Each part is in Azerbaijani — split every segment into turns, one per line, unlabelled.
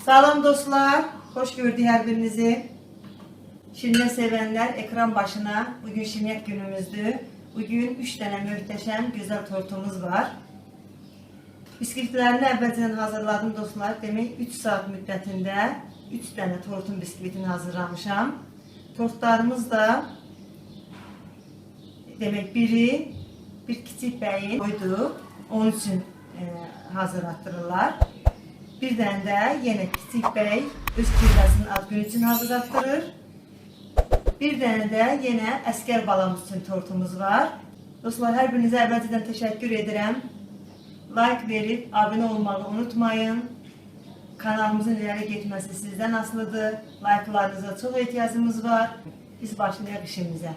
Sağlam dostlar, hoş gördük her birinizi. Şirine sevenler ekran başına. Bugün şirnet günümüzdü. Bugün 3 tane muhteşem güzel tortumuz var. Bisküvitlerini evvelden hazırladım dostlar. Demek 3 saat müddetinde 3 tane tortun bisküvitini hazırlamışam. Tortlarımız da demek biri bir küçük beyin koydu. Onun için hazırlattırırlar. Birden de yine küçük bey öz kirvəsinin ad günü için hazırlattırır. Birden de yine əskər balamız için tortumuz var. Dostlar, her birinize əvvəlcədən teşekkür ederim. Like verip abone olmayı unutmayın. Kanalımızın ileri gitmesi sizden asılıdır. Like'larınıza çok ihtiyacımız var. Biz başlayalım işimize.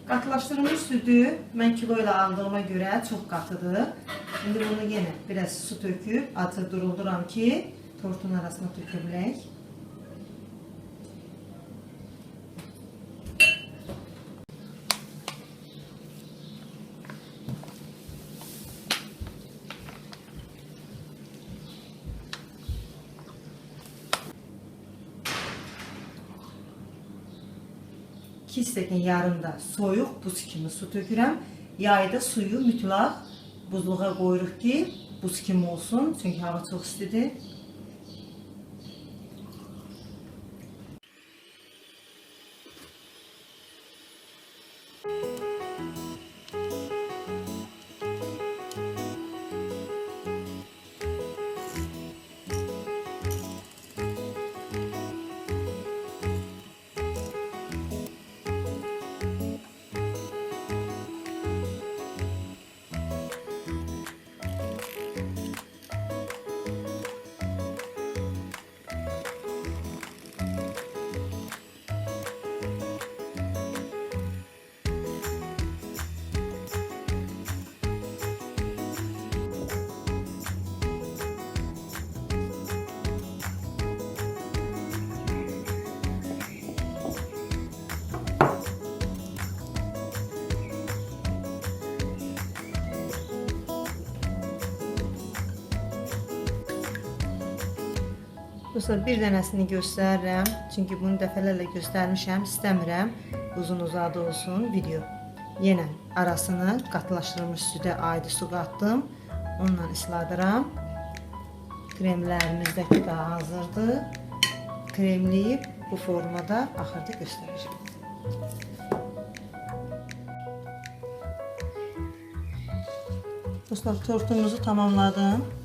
Qatılaşdırılmış sütü mən kilo ile aldığıma göre çok qatıdır. Şimdi bunu yine biraz su töküp atır durulduram ki tortun arasına töküblək. İki stəkan yarımda soyuq buz kimi su tökürəm. Yayda suyu mütləq buzluğa koyuruq ki buz kimi olsun. Çünkü hava çok istidir. Dostlar, bir dənəsini göstərirəm. Çünki bunu dəfələrlə göstərmişəm. İstəmirəm uzun uzadı olsun video. Yenə arasını qatılaşdırılmış südə aidi su qatdım. Onunla isladıram. Kremlərimizdəki daha hazırdır. Kremləyib bu formada axırda göstərəcəm. Dostlar, tortumuzu tamamladım.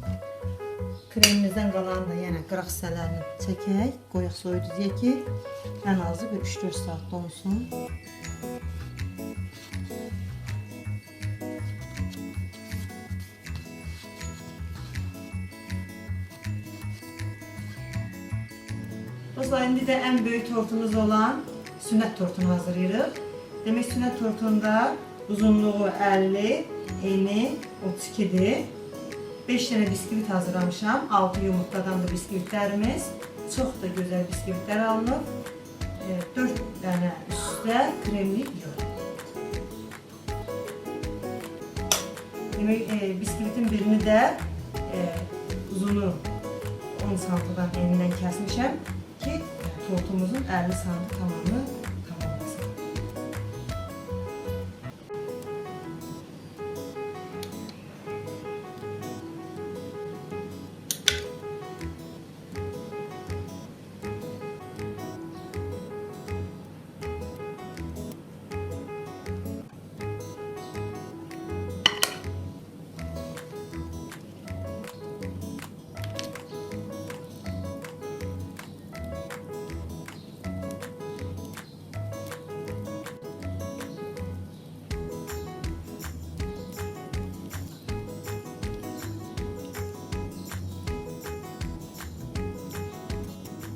Kremimizden qalan da yenə qıraq hissələrini çəkək, qoyaq soyuducuya ki, ən azı bir 3-4 saat donsun. Dostlar, indi də ən böyük tortumuz olan sünnət tortunu hazırlayırıq. Demək, sünnət tortunda uzunluğu 50, eni 32'dir. 5 tane bisküvit hazırlamışam. 6 yumurtadan da bisküvitlerimiz. Çok da güzel bisküvitler alınıb. 4 tane üstə kremli yoğurt. Demek bisküvitin birini de uzunu 10 santıdan enindən kəsmişəm ki tortumuzun 50 santı tamamı tamamlasın.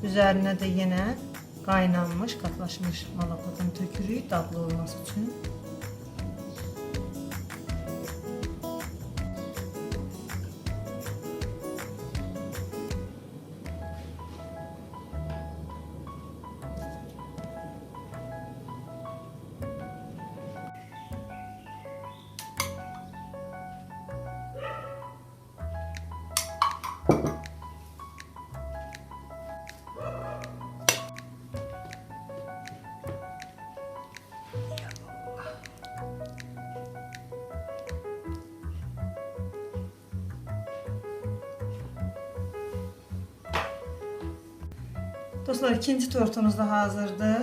Üzerine de yine kaynanmış, katlaşmış malakodan tökürük dadlı olması için. Dostlar, ikinci tortumuz da hazırdır.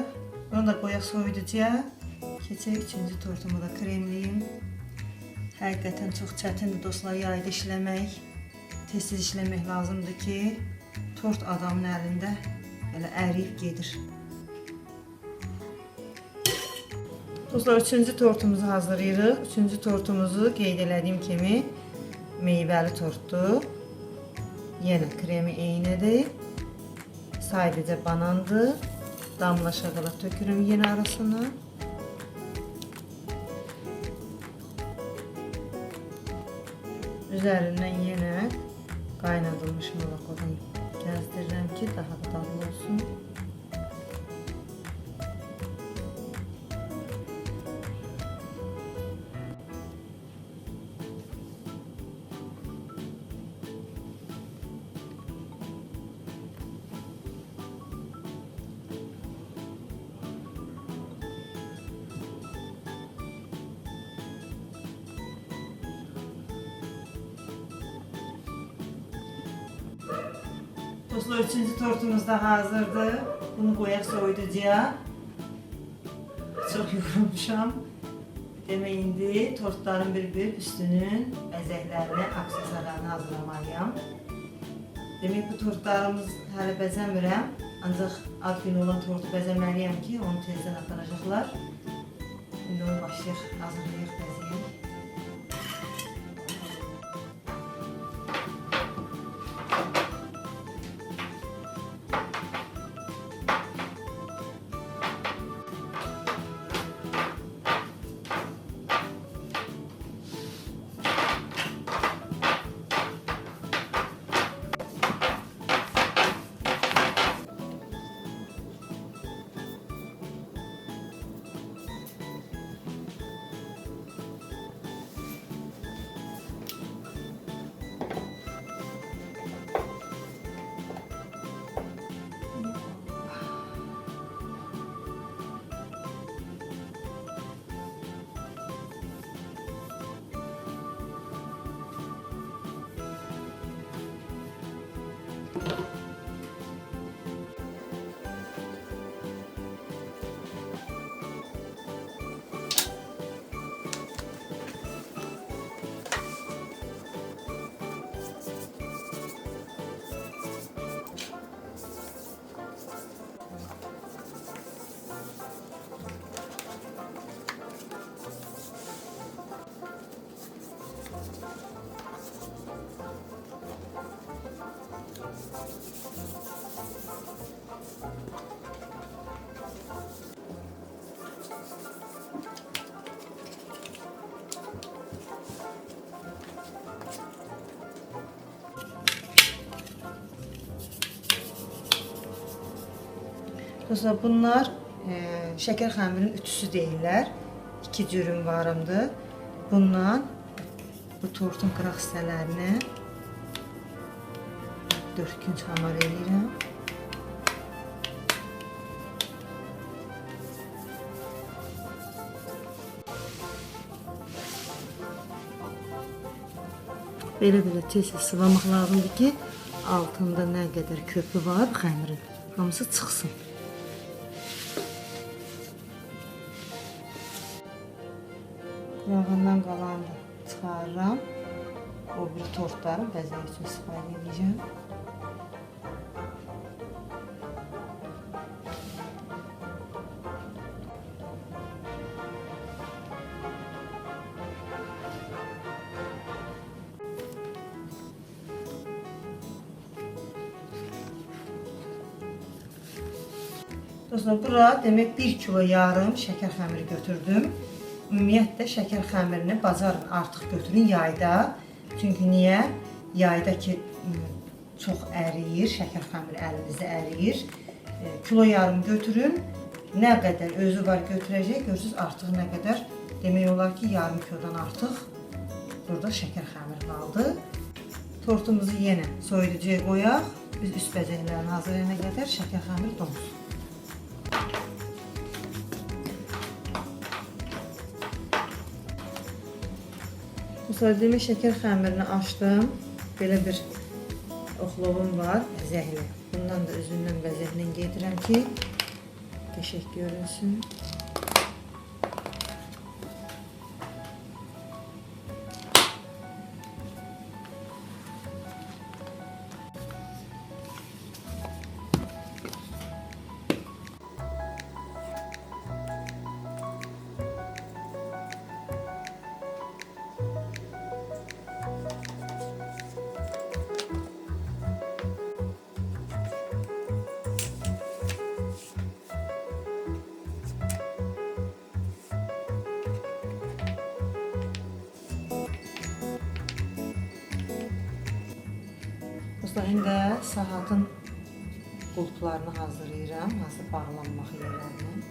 Bunu da qoyaq soyuducuya. Keçək üçüncü tortumu da kremliyim. Həqiqətən çox çətindir dostlar yayda işləmək. Tez-tez işləmək lazımdır ki, tort adamın əlində elə əriyib gedir. Dostlar, üçüncü tortumuzu hazırlayırıq. Üçüncü tortumuzu qeyd elədiyim kimi meyvəli tortdur. Yenə kremi eynidir. Sadəcə banandır. Damla şokolad tökürüm yenə arasına. Üzərindən yenə qaynadılmış molakodan gəzdirirəm ki, daha da dadlı olsun. Dostlar, üçüncü tortumuz da hazırdır. Bunu qoyaq soyuducuya. Çox yorulmuşam. Demək indi tortların bir-bir üstünün bəzəklərini, aksesuarlarını hazırlamalıyam. Demək bu tortlarımız hələ bəzəmirəm. Ancaq ad günü olan tortu bəzəməliyəm ki, onu tezdən aparacaqlar. İndi onu başlayaq, hazırlayaq, bəzəyək. Dostlar, bunlar şəkər xəmirinin ütüsü deyirlər. 2 cürüm varımdır. Bundan bu tortun qıraq hissələrini 4 gün hamar eləyirəm. Belə tez-tez sıvamaq lazımdır ki, altında nə qədər köpü var xəmirin hamısı çıxsın. Yağından qalanı da çıxarıram. O bir tortları bəzək üçün istifadə edəcəm. Dostlar, bura demək 1 kilo yarım şəkər xəmiri götürdüm. Ümumiyyətlə şəkər xəmirini bacarın artıq götürün yayda. Çünki niyə? Yayda ki çox əriyir, şəkər xəmiri əlinizdə əriyir. Kilo yarım götürün. Nə qədər özü var götürəcək, görürsünüz artıq nə qədər. Demək olar ki, yarım kilodan artıq burada şəkər xəmiri qaldı. Tortumuzu yenə soyuducuya qoyaq. Biz üst bəzəklərini hazırlayana qədər şəkər xəmiri donsun. Bu sadəcə şəkər xəmirini açdım. Belə bir oxlovum var, bəzəkli. Bundan da özündən bəzəklə gedirəm ki, qəşəng görünsün. Dostlar, indi saatın qulplarını hazırlayıram, hazır bağlanmaq yerlərini.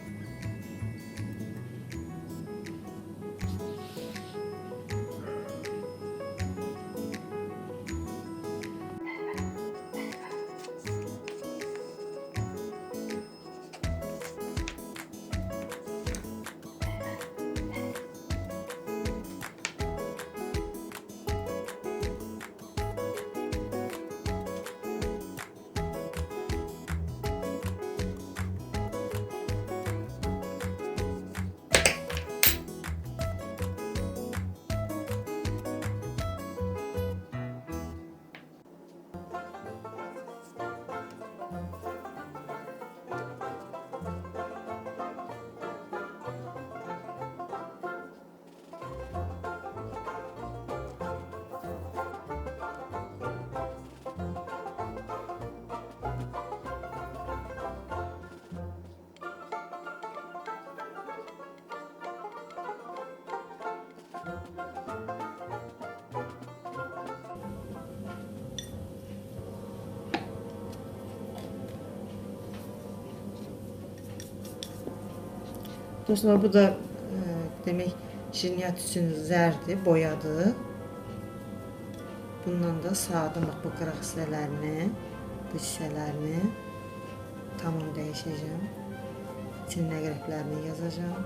Dostlar, bu da demək şirniyyat üçün zərdir, boyadır. Bundan da sağdım bu qıraq hissələrini, bu hissələrini tamam dəyişəcəm. İçinin əqrəblərini yazacağım.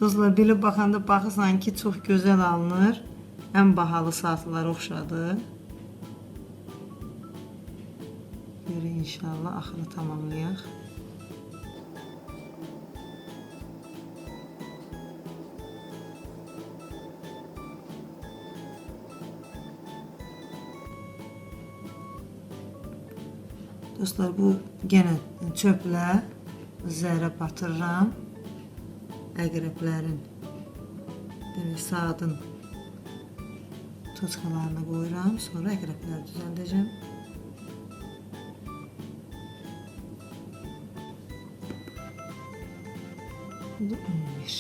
Dostlar, bilib baxanda baxırsan ki, çox gözəl alınır. Ən bahalı saatlara oxşadı. Görə inşallah axırı tamamlayaq. Dostlar, bu yenə çöplə zərə batırıram. Əqrəblərin, saatın toçkalarına qoyuram. Sonra əqrəbləri düzəldəcəm. Bu 11.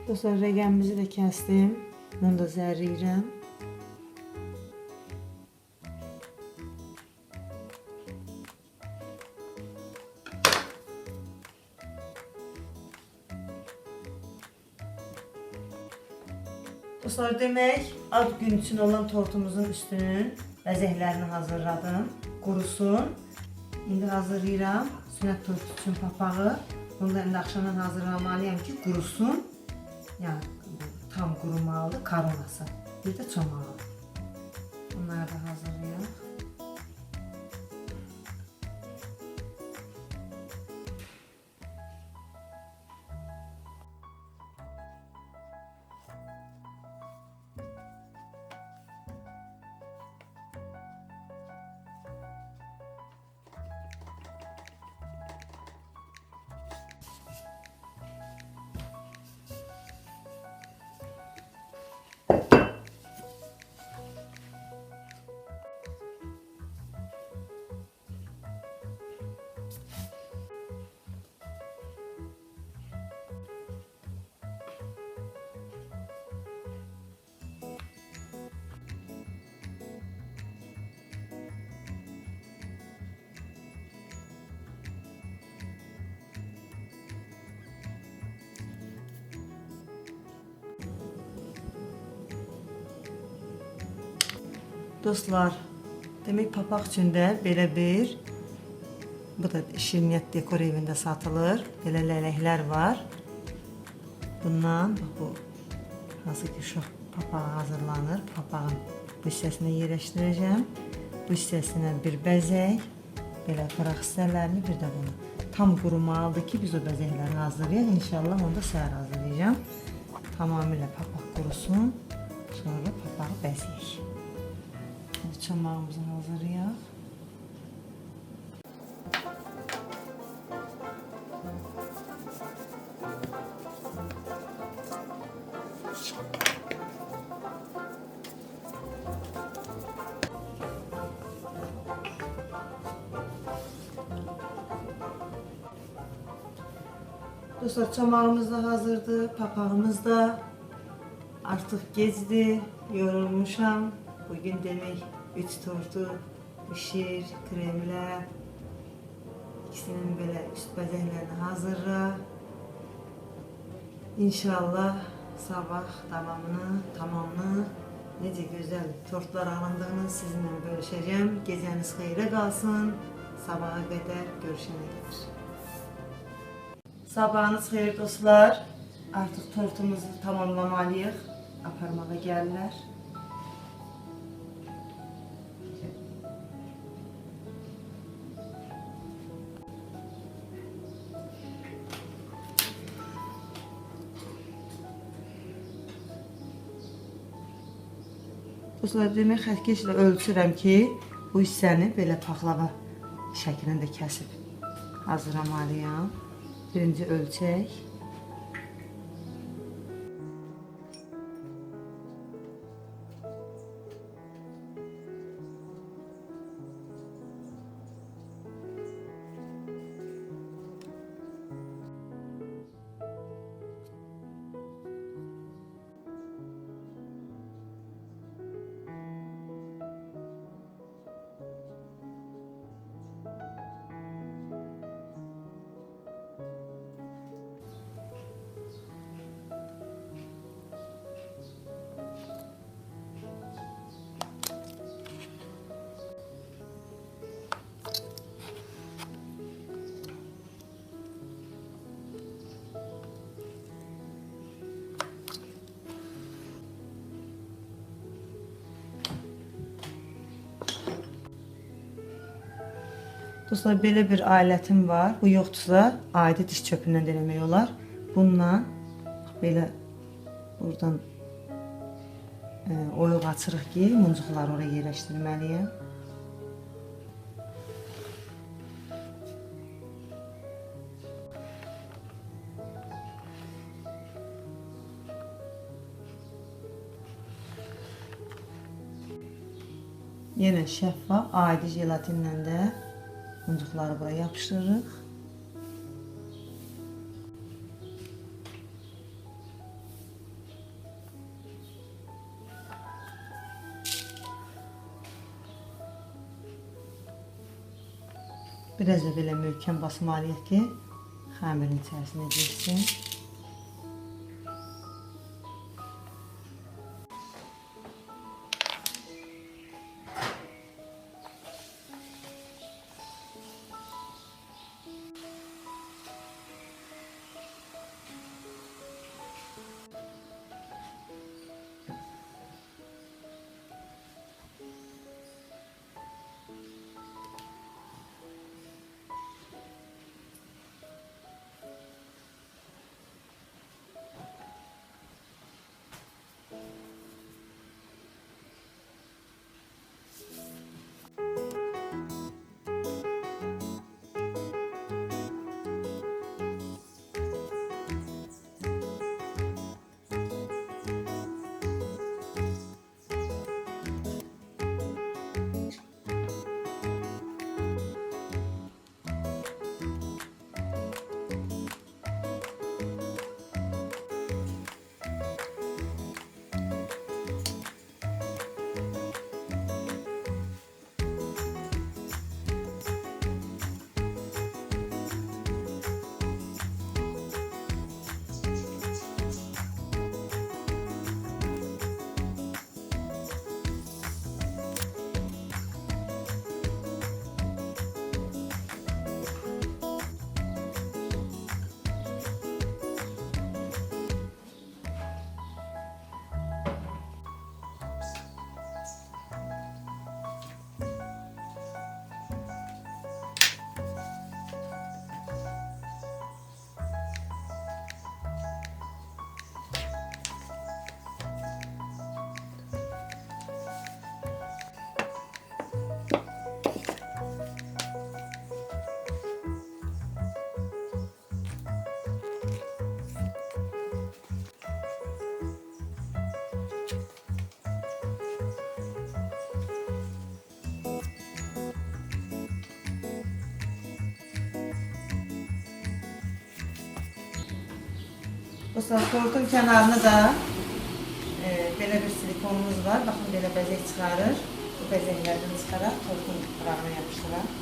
Dostlar, rəqəmimizi də kəsdim. Bunu da zərləyirəm. Dostlar, demək, ad gün üçün olan tortumuzun üstünün bəzəklərini hazırladım. Qurusun. İndi hazırlayıram sünnət tortu üçün papağı. Bunu da indi axşamdan hazırlamalıyam ki, qurusun. Yəni, tam qurumalıdır, karonası. Bir də çomağı. Bunları da hazırlayaq. Dostlar, demək papaq üçün də belə bir, bu da şirniyyat dekor evində satılır. Belə lələklər var. Bundan, bu, hansı ki uşaq papağı hazırlanır. Papağın bu hissəsinə yerləşdirəcəm. Bu hissəsinə bir bəzək, belə fıraq hissələrini, bir də bunu. Tam qurumalıdır ki, biz o bəzəkləri hazırlayaq. İnşallah onu da səhər hazırlayacağım. Tamamilə papaq qurusun, sonra papağı bəzəyək. Çamağımızı hazırlayaq. Dostlar, çamağımız da hazırdır, papağımız da. Artıq gecdir, yorulmuşam. Bugün demək 3 tortu, bişir, kremlə, ikisinin belə üst bəzəklərini hazırla. İnşallah sabah tamamını necə gözəl tortlar alındığını sizinlə bölüşəcəm. Gecəniz xeyrə qalsın, sabaha qədər görüşənə qədər. Sabahınız xeyir dostlar, artıq tortumuzu tamamlamalıyıq, aparmağa gəlirlər. Dostlar, demək xətkeşlə ölçürəm ki, bu hissəni belə paxlava şəklində kəsib hazırlamalıyam. Birinci ölçək. Dostlar, belə bir alətim var. Bu yoxdursa, adi diş çöpündən də eləmək olar. Bununla belə buradan oyuq açırıq ki, muncuqları oraya yerləşdirməliyəm. Yenə şəffaf, adi jelatinlə də muncuqları buraya yapışdırırıq. Biraz da belə möhkəm basmalıyıq ki, xəmirin içərisinə girsin. Dostlar, tortun kənarına da belə bir silikonumuz var. Baxın, belə bəzək çıxarır. Bu bəzəklərdən çıxaraq tortun qırağına yapışdıraq.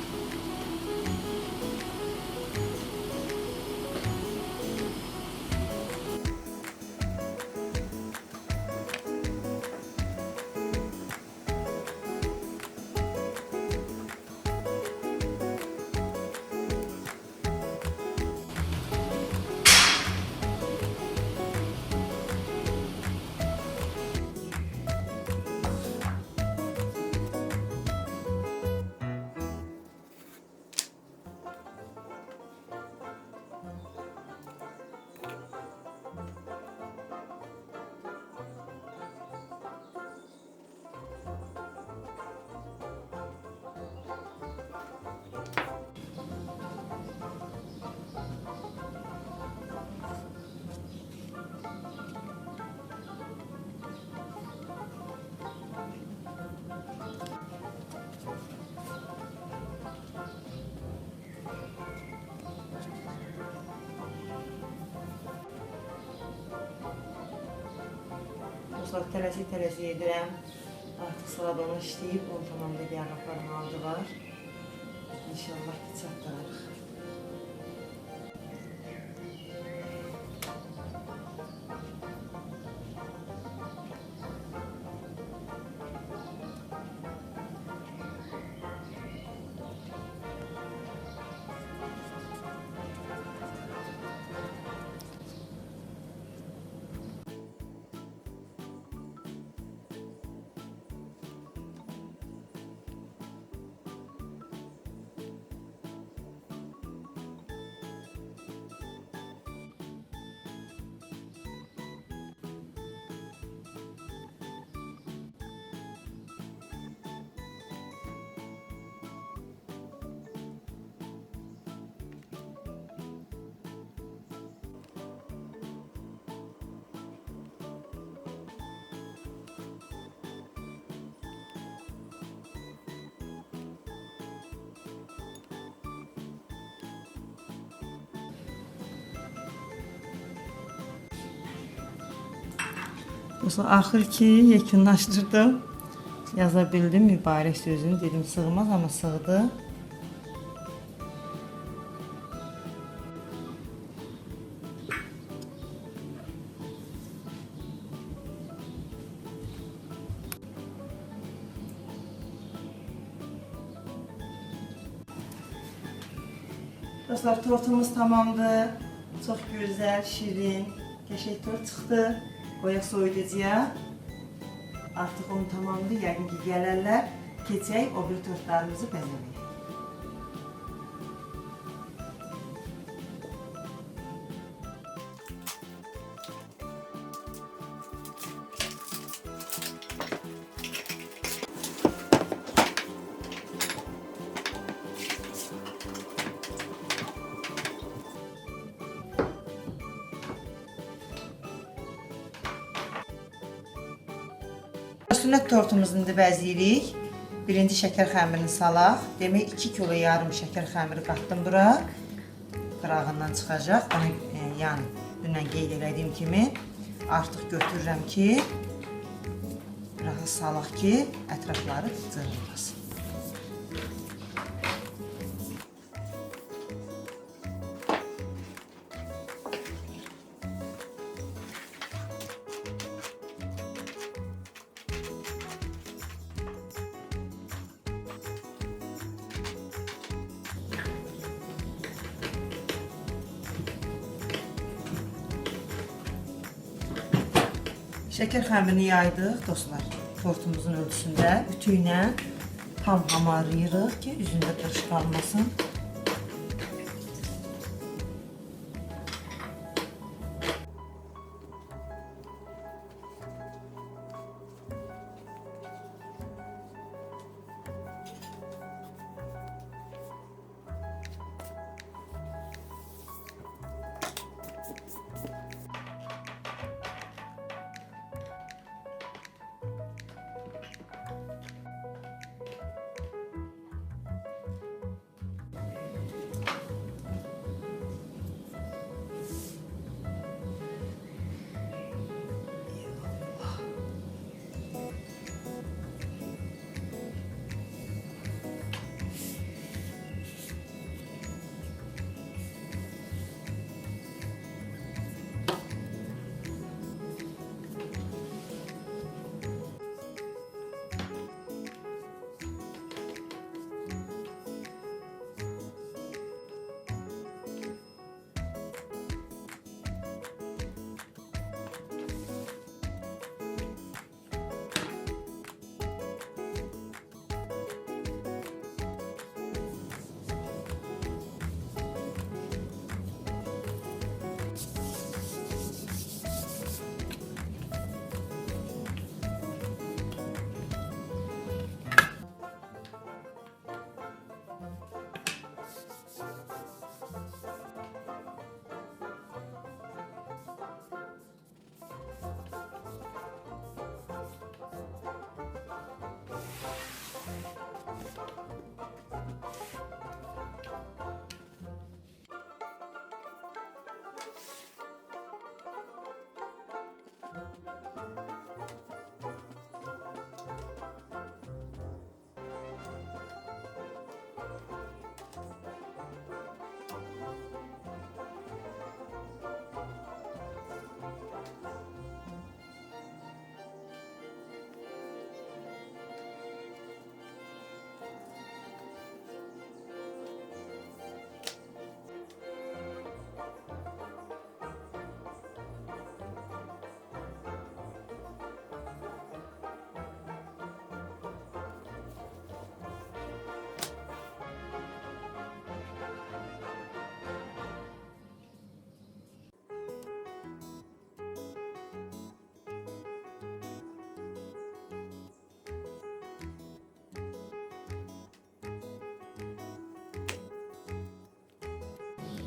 Dostlar, tələsi edirəm. Artıq sırada onu işləyib, onu tamamda yaraqlarım aldı var. İnşallah ki, çatdırarıq. Dostlar, axır ki yekunlaşdırdım. Yaza bildim mübarək sözünü, dedim sığmaz, amma sığdı. Dostlar, tortumuz tamamdır. Çox gözəl, şirin, qəşəng tort çıxdı. Qoyaq soyuducuya. Artıq onu tamamdır. Yəqin ki, gələrlər. Keçək o bir tortlarımızı bəzəməyə. Sünnət tortumuzun da bəzəyirik. Birinci şəkər xəmirini salaq. Demək 2 kilo yarım şəkər xəmiri qatdım bura. Qırağından çıxacaq. Onu yəni dünən qeyd etdiyim kimi artıq götürürəm ki, rahat salaq ki, ətrafları cırılmasın. Şəkər xəmirini yaydıq dostlar. Tortumuzun ölçüsündə ütü ilə tam hamarlayırıq ki, üzündə qırış qalmasın.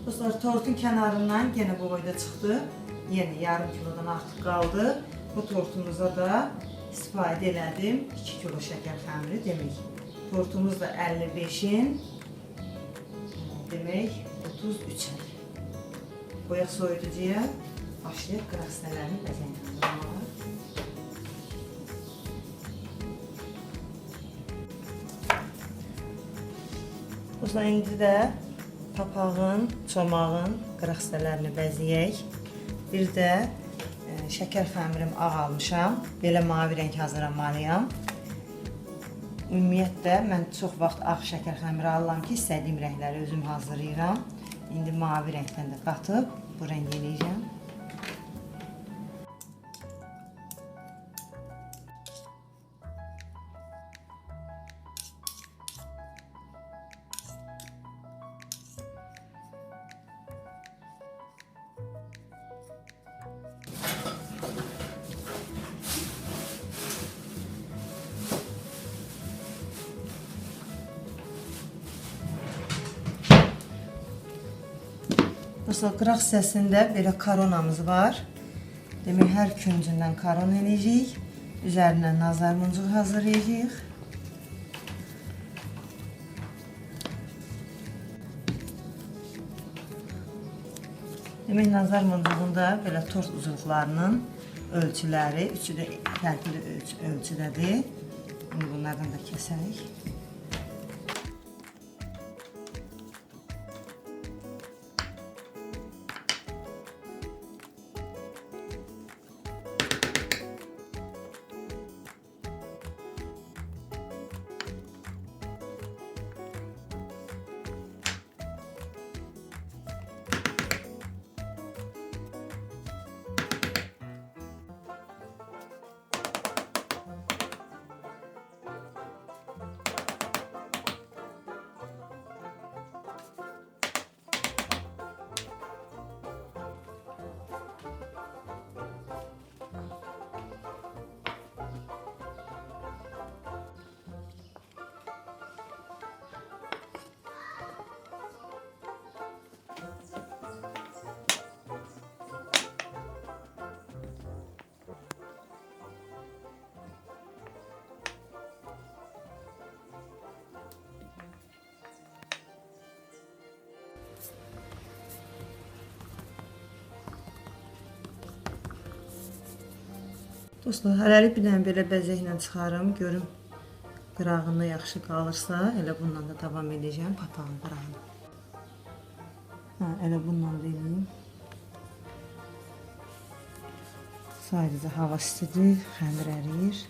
Dostlar, tortun kənarından yenə bu boyda çıxdı. Yenə yarım kilodan artıq qaldı. Bu tortumuza da istifadə elədim 2 kilo şəkər xəmiri demək. Tortumuz da 55-in demək 33-ə. Qoyaq soyuducuya, başlayaq qıraqsınələrini bəzəməyə. Dostlar, indi də papağın, çomağın qıraq hissələrini bəzəyək. Bir də şəkər xəmirim ağ almışam. Belə mavi rəng hazırlamalıyam. Ümumiyyətlə mən çox vaxt ağ şəkər xəmiri alıram ki, istədiyim rəngləri özüm hazırlayıram. İndi mavi rəngdən də qatıb bu rəng eləyəcəm. Dostlar, qıraq hissəsində belə karonamız var. Demək, hər küncündən karon eləyəcəyik. Üzərinə nazar muncuq hazırlayacağıq. Demək, nazar muncuğunda belə tort uzuqlarının ölçüləri, üçü də fərqli ölçüdədir. İndi bunlardan da kəsək. Dostlar, hələlik bir dənə belə bəzəklə çıxarım, görüm qırağında yaxşı qalırsa, elə bundan da davam edəcəm, patağın qırağını. Elə bundan da eləyim. Sadəcə hava istidir, xəmir əriyir.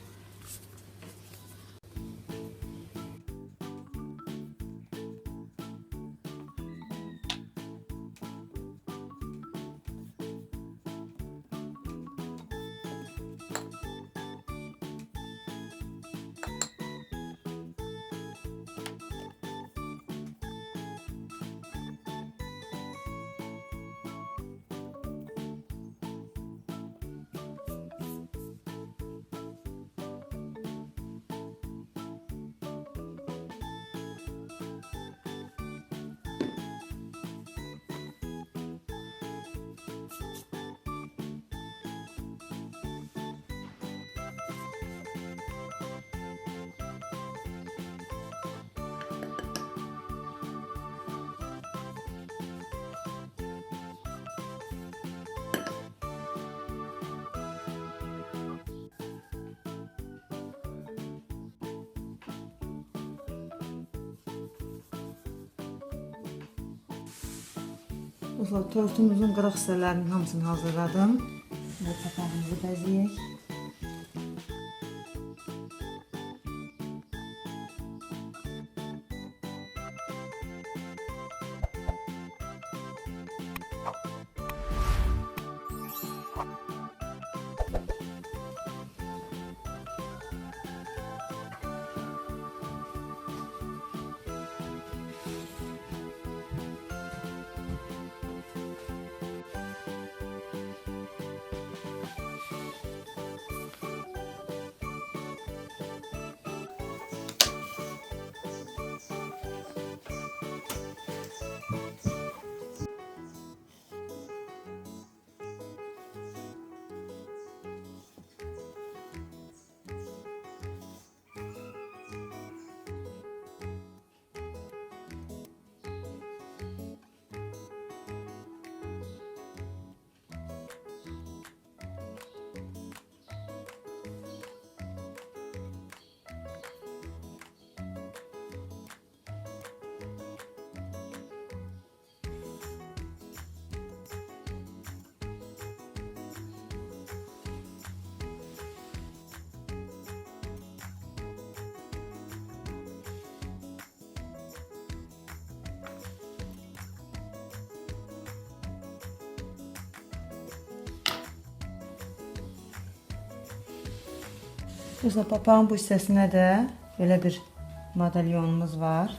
Dostlar, tortumuzun qırıq hissələrinin hamısını hazırladım. Şimdi papağımızı bəzəyək. Dostlar, papağın bu hissəsinə də belə bir madalyonumuz var.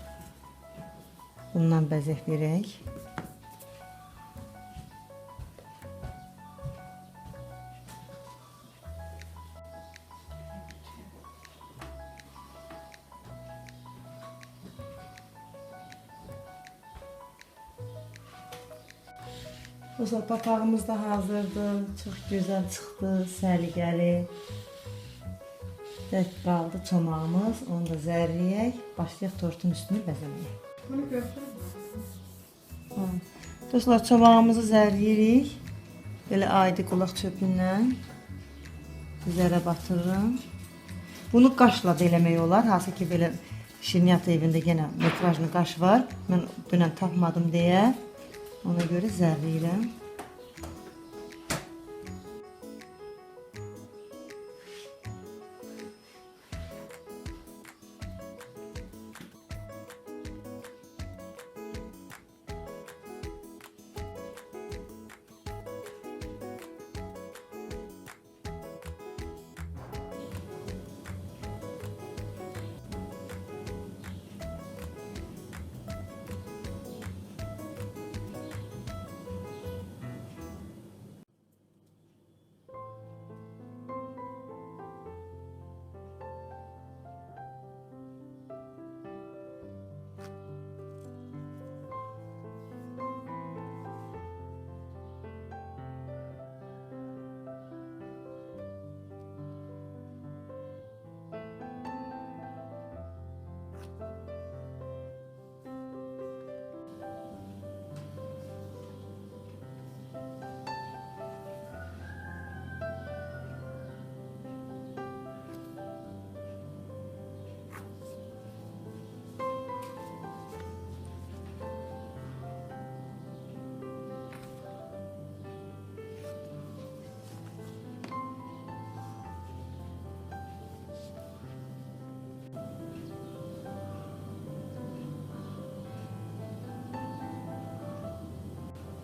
Bundan bəzək verək. Dostlar, papağımız da hazırdır. Çox gözəl çıxdı, səliqəli. Tək qaldı çomağımız. Onu da zərləyək. Başlayaq tortun üstünü bəzəməyə.
Bunu götür.
Dostlar, çomağımızı zərləyirik. Belə adi qulaq çöpü ilə zərə batırırım. Bunu qaşla da eləmək olar. Hansı ki, belə şirniyyat evində yenə metrajlı qaş var. Mən dünən tapmadım deyə. Ona görə zərləyirəm.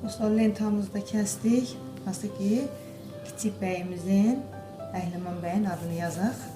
Dostlar, lentamızı da kəsdik. Nasıl ki, kiçik bəyimizin, Əhliman bəyin adını yazaq.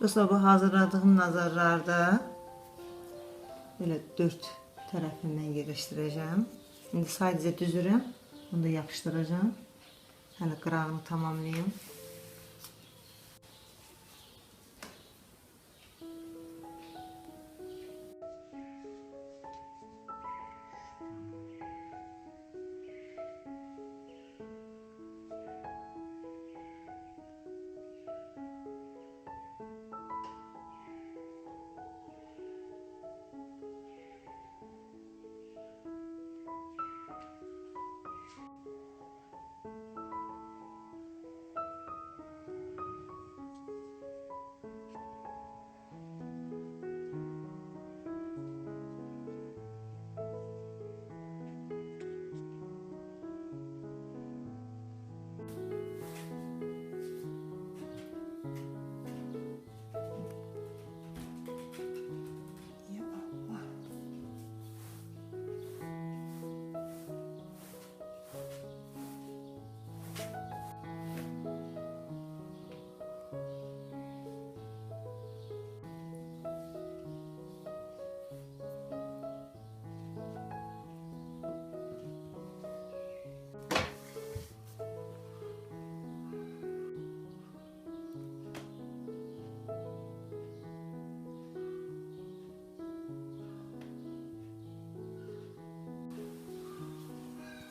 Dostlar, bu hazırladığım nazarlarda belə 4 tərəfindən yerləşdirəcəm. İndi sadəcə düzürəm, bunu da yapışdıracağım. Hələ qırağını tamamlayayım.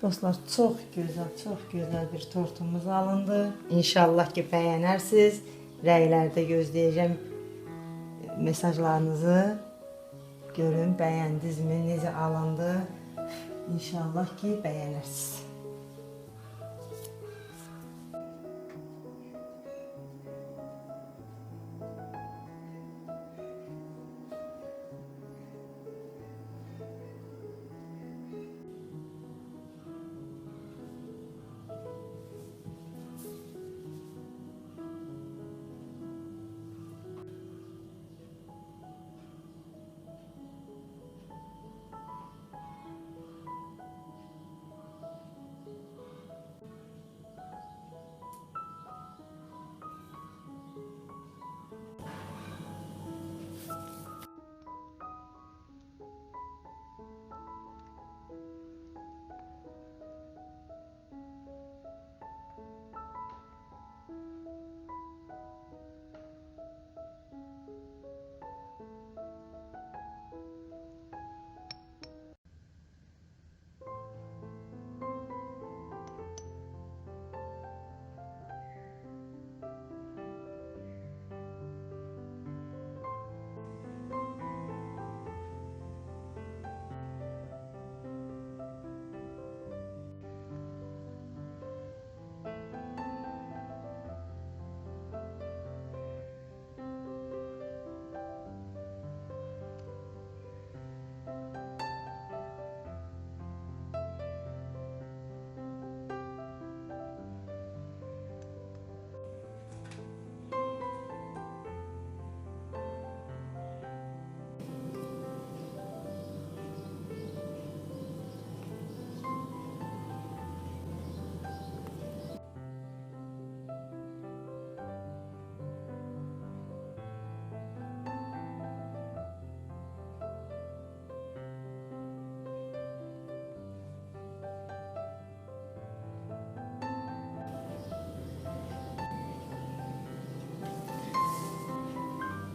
Dostlar, çox gözəl bir tortumuz alındı. İnşallah ki, bəyənərsiniz. rəylərdə gözləyəcəm mesajlarınızı. Görün, bəyəndinizmi, necə alındı? İnşallah ki, bəyənirsiniz.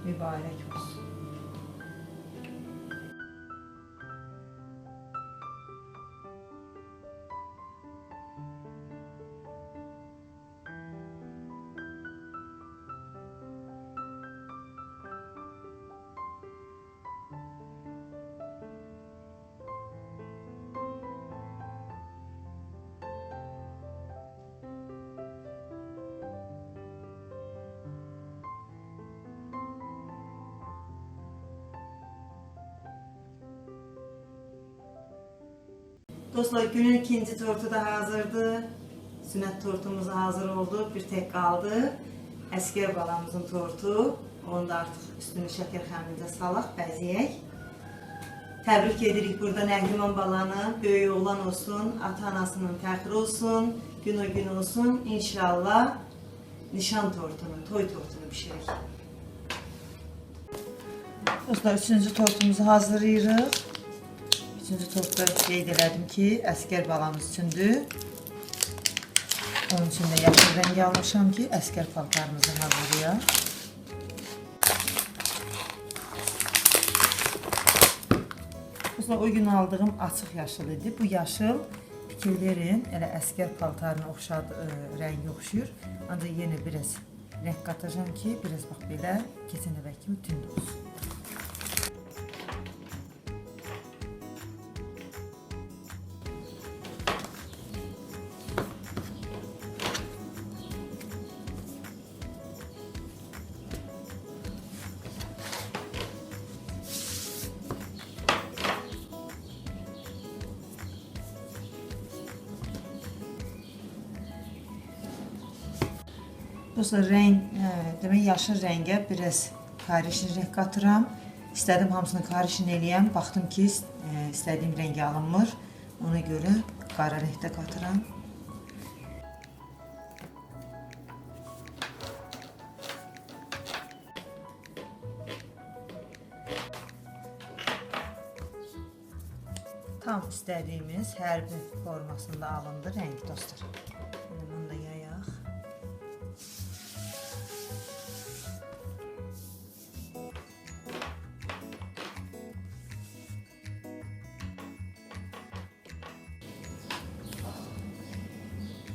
Mübarək olsun. Dostlar, günün ikinci tortu da hazırdı. Sünnet tortumuz hazır oldu. Bir tek kaldı. Əskər balamızın tortu. Onu da artıq üstünü şəkər xəmincə salaq, bəzəyək. Təbrik edirik burada Nəhriman balanı. Böyük oğlan olsun, ata-anasının fəxri olsun, gün o gün olsun. İnşallah nişan tortunu, toy tortunu bişirik. Dostlar, üçüncü tortumuzu hazırlayırıq. Üçüncü tortda qeyd elədim ki, Əskər balamız üçündür. Onun için de yaşıl rengi almışam ki Əskər paltarımızı hazırlayaq. Dostlar, o gün aldığım açıq yaşıl idi. Bu yaşıl fikir verin, elə Əskər paltarına rəngi oxşuyur. Ancaq yenə biraz renk katacağım ki, biraz bax belə keçən dəfə kimi tünd olsun. Dostlar, demək yaşıl rəngə biraz karışın renk katıram. İstədim hamısını karışın eləyəm. Baxdım ki, istədiyim rəngi alınmır. Ona görə qara renkdə katıram. Tam istədiyimiz hərbi formasında alındı rəng dostlar. Bunu da yayaq.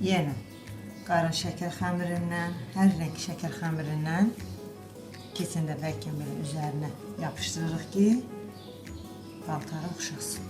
Yenə qara şəkər xəmirindən, hər renk şəkər xəmirindən keçən dəfə kimi belə üzərinə yapışdırırıq ki, paltara oxşasın.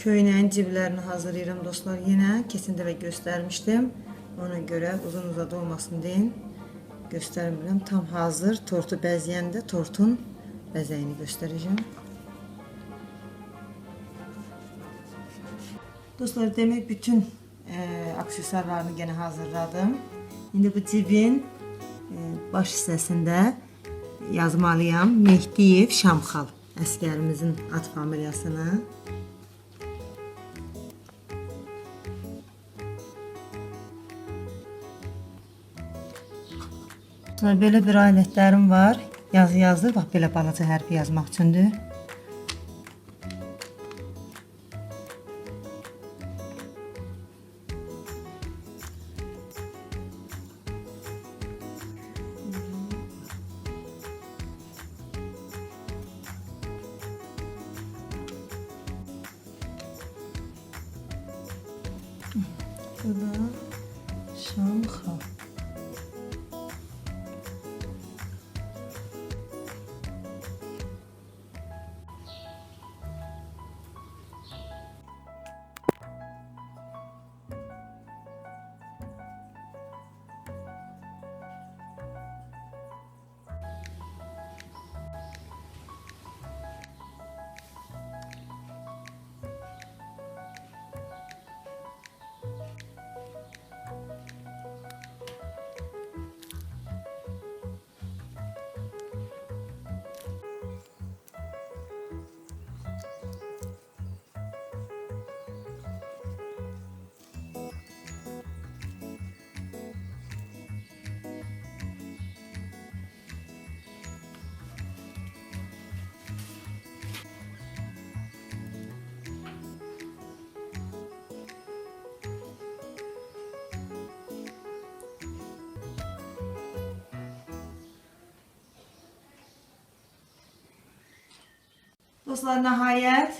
Köynəyin ciblərini hazırlayıram dostlar. Yenə keçən dəfə göstərmişdim. Ona görə uzun-uzadı olmasın deyin. Göstərmirəm. Tam hazır. Tortu bəzəyəndə tortun bəzəyini göstərəcəm. Dostlar, demək bütün aksesuarlarını yenə hazırladım. İndi bu cibin baş hissəsində yazmalıyam. Mehdiyev Şamxal əsgərimizin ad familiyasını. Belə bir alətlərim var. Yazı yazdır. Bax, belə balaca hərfi yazmaq üçündür. Bu da Şamxal. Dostlar, nəhayət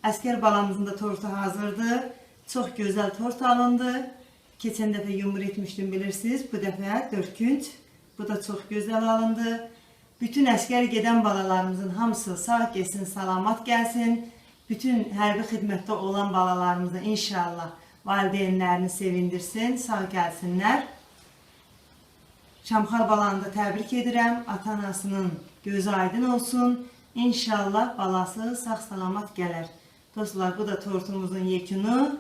əskər balamızın da tortu hazırdır. Çox gözəl tort alındı. Keçən dəfə yumur etmişdim, bilirsiniz. Bu dəfə 4 künc. Bu da çox gözəl alındı. Bütün əskər gedən balalarımızın hamısı sağ gəlsin, salamat gəlsin. Bütün hərbi xidmətdə olan balalarımızı inşallah valideynlərini sevindirsin, sağ gəlsinlər. Şamxal balanı da təbrik edirəm. Ata-anasının gözü aydın olsun. İnşallah balası sağ-salamat gələr. Dostlar, bu da tortumuzun yekunu.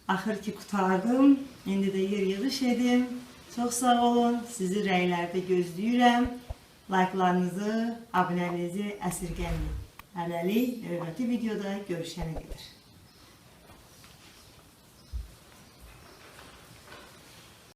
Axır ki qutardım. İndi də yer yığış edim. Çox sağ olun. Sizi rəylərdə gözləyirəm. Like'larınızı, abunənizi əsirgəməyin. Hələlik növbəti videoda görüşənə qədər.